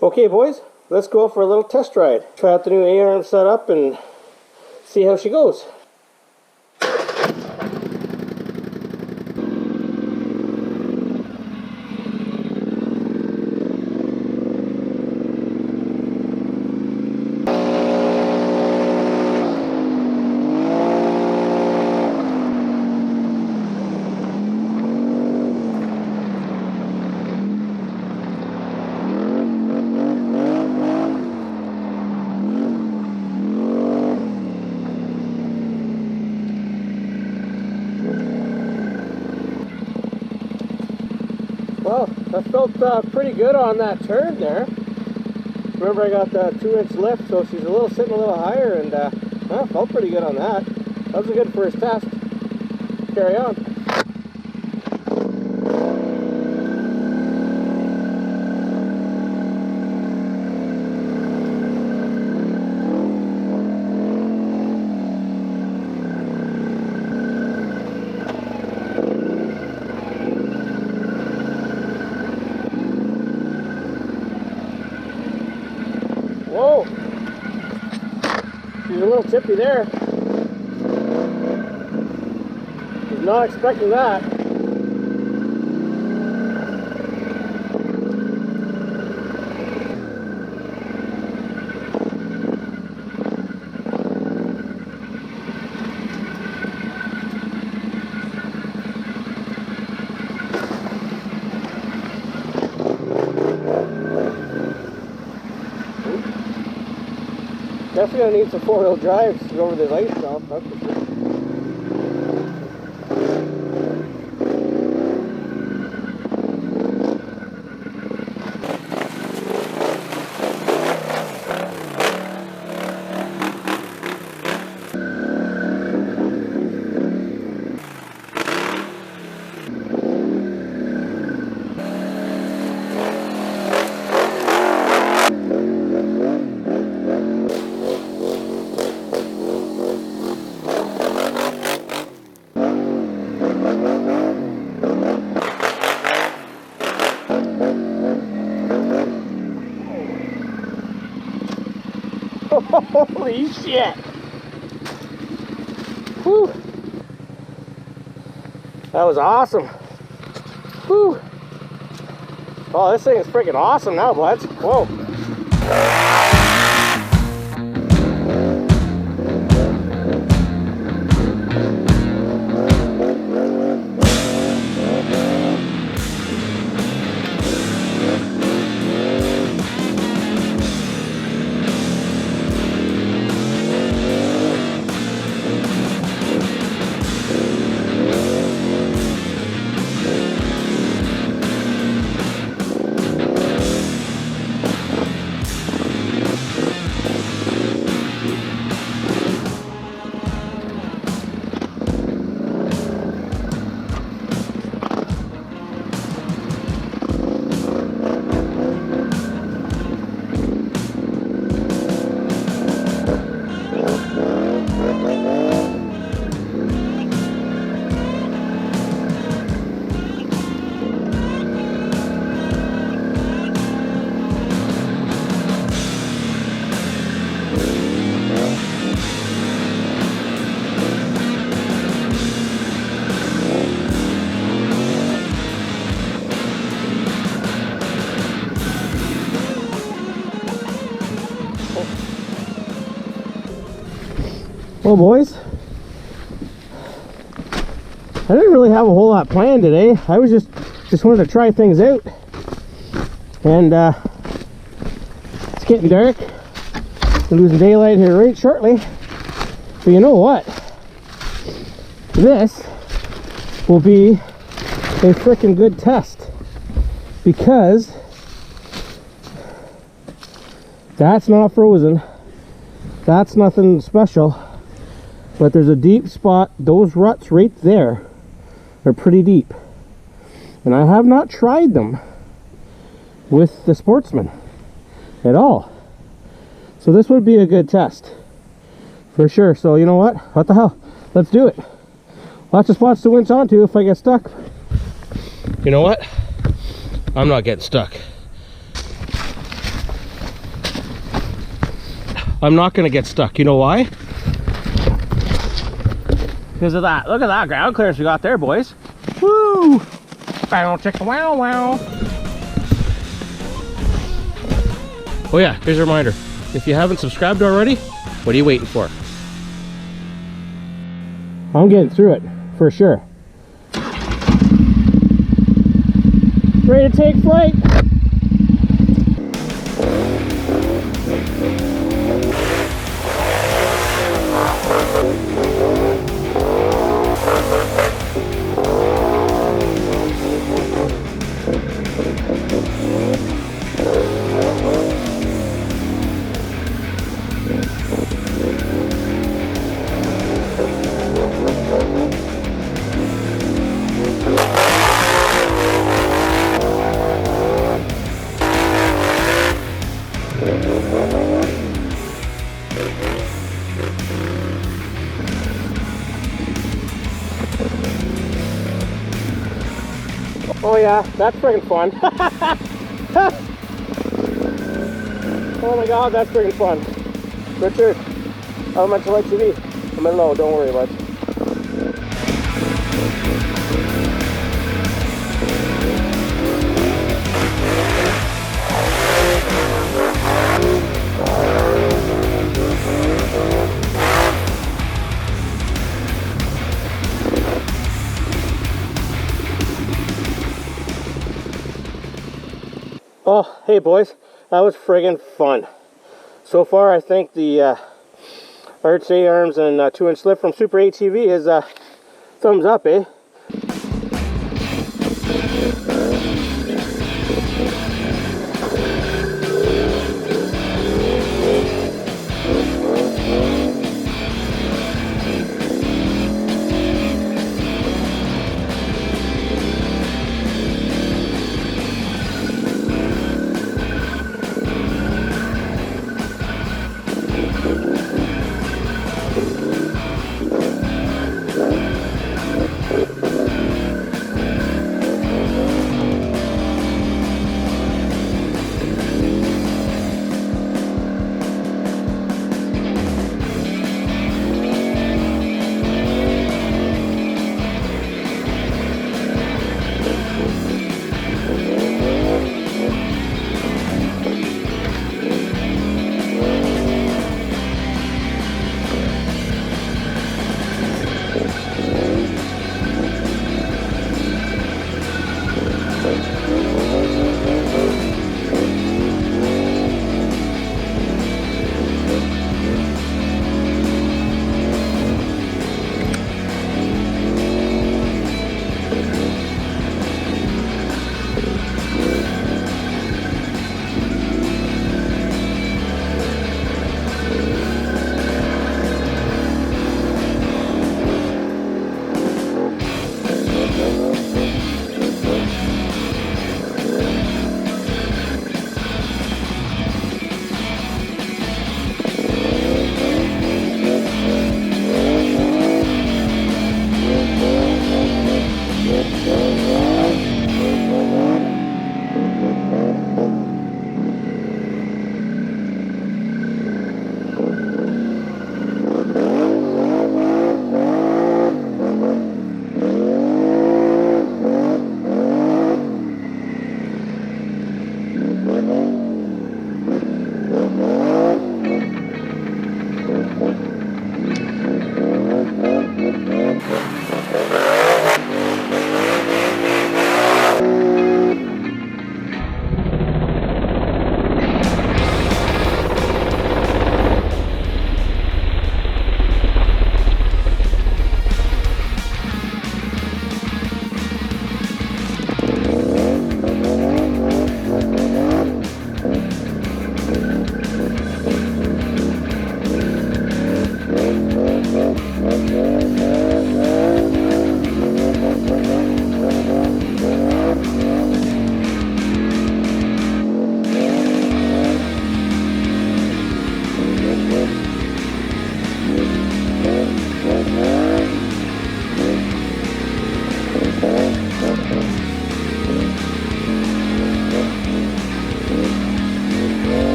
Okay boys, let's go for a little test ride. Try out the new A-arm setup and see how she goes. Well, that felt pretty good on that turn there. Remember, I got the 2-inch lift, so she's sitting a little higher, and felt pretty good on that. That was a good first test. Carry on. Whoa! She's a little tippy there. Was not expecting that. Definitely gonna need some 4-wheel drive to go over the ice now, that's for sure. Holy shit! Whew! That was awesome! Whew! Oh, this thing is freaking awesome now, buds! Whoa! Well, boys, I didn't really have a whole lot planned today. I was just wanted to try things out, and it's getting dark. We're losing daylight here right shortly. But you know what? This will be a freaking good test, because that's not frozen. That's nothing special. But there's a deep spot. Those ruts right there are pretty deep. And I have not tried them with the Sportsman at all. So this would be a good test for sure. So you know what the hell, let's do it. Lots of spots to winch onto if I get stuck. You know what, I'm not getting stuck. I'm not gonna get stuck. You know why? Because of that. Look at that ground clearance we got there, boys. Woo! Wow, chicka wow wow. Oh yeah, here's a reminder. If you haven't subscribed already, what are you waiting for? I'm getting through it, for sure. Ready to take flight. Oh yeah, that's friggin' fun. Oh my god, that's friggin' fun. Richard, how much light TV? I'm in low, don't worry, bud. Oh, hey boys, that was friggin' fun. So far, I think the RJWC arms and 2-inch lift from Super ATV is thumbs up, eh?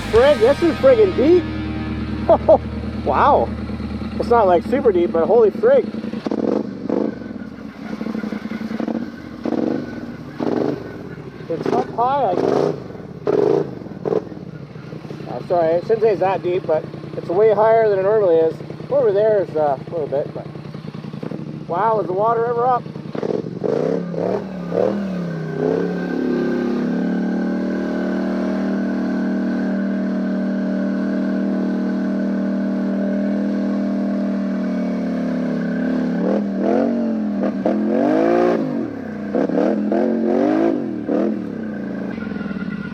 frig, this is friggin' deep. Wow. It's not like super deep, but holy frig. It's up high, I guess. Sorry, I shouldn't say it's that deep, but it's way higher than it normally is. Over there is a little bit, but wow, is the water ever up?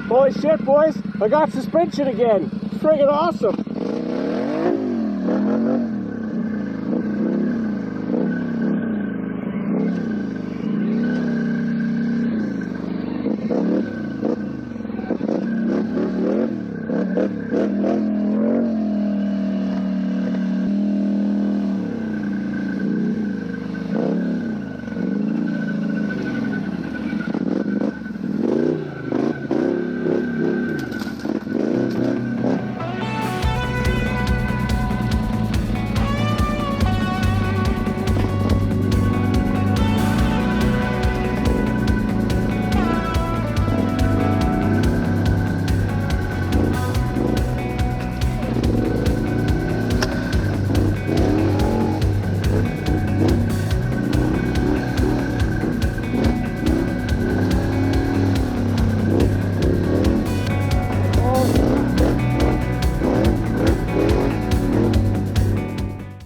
Holy shit, boys, I got suspension again. It's friggin' awesome.